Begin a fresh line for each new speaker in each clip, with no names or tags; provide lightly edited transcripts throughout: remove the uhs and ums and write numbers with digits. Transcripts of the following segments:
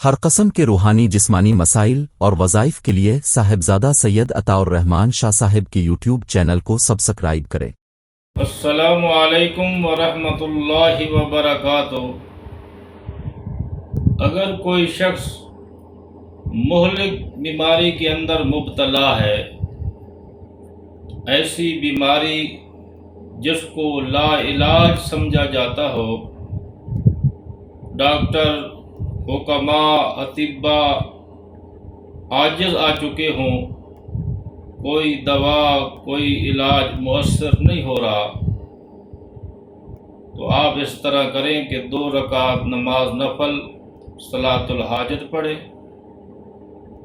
ہر قسم کے روحانی جسمانی مسائل اور وظائف کے لیے صاحبزادہ سید عطا الرحمن شاہ صاحب کی یوٹیوب چینل کو سبسکرائب کریں۔
السلام علیکم ورحمۃ اللہ وبرکاتہ۔ اگر کوئی شخص مہلک بیماری کے اندر مبتلا ہے، ایسی بیماری جس کو لا علاج سمجھا جاتا ہو، ڈاکٹر، حکماء، اطباء عاجز آ چکے ہوں، کوئی دوا کوئی علاج مؤثر نہیں ہو رہا، تو آپ اس طرح کریں کہ 2 رکعت نماز نفل صلاۃ الحاجت پڑھیں۔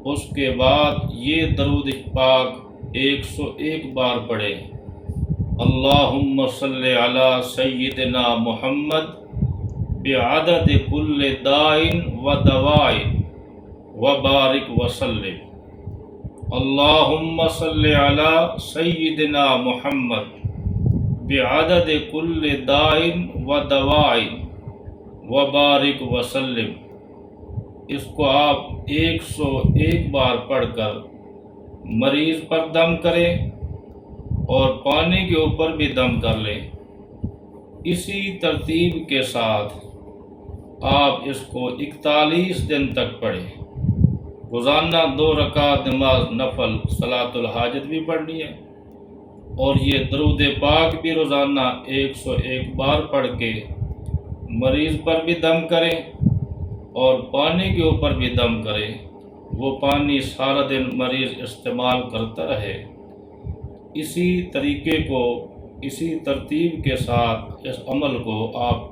اس کے بعد یہ درود پاک 101 بار پڑھیں۔ اللہم صلی علی سیدنا محمد بعدد کل داء و دواء وبارک وسلم۔ اللہم صلی علی سیدنا محمد بعدد کل داء و دواء وبارک وسلم۔ اس کو آپ 101 بار پڑھ کر مریض پر دم کریں اور پانی کے اوپر بھی دم کر لیں۔ اسی ترتیب کے ساتھ آپ اس کو 41 دن تک پڑھیں۔ روزانہ 2 رکعت نماز نفل صلاۃ الحاجت بھی پڑھنی ہے، اور یہ درود پاک بھی روزانہ 101 بار پڑھ کے مریض پر بھی دم کریں اور پانی کے اوپر بھی دم کریں۔ وہ پانی سارا دن مریض استعمال کرتا رہے۔ اسی طریقے کو، اسی ترتیب کے ساتھ اس عمل کو آپ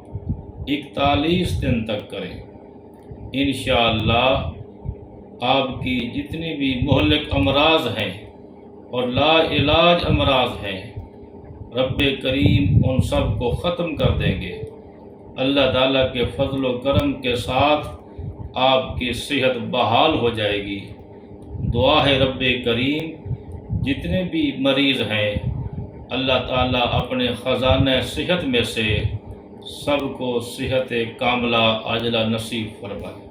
41 دن تک کریں۔ انشاءاللہ آپ کی جتنی بھی مہلک امراض ہیں اور لا علاج امراض ہیں، رب کریم ان سب کو ختم کر دیں گے۔ اللہ تعالیٰ کے فضل و کرم کے ساتھ آپ کی صحت بحال ہو جائے گی۔ دعا ہے رب کریم جتنے بھی مریض ہیں، اللہ تعالیٰ اپنے خزانہ صحت میں سے سب کو صحت کاملہ عاجلہ نصیب فرمائے۔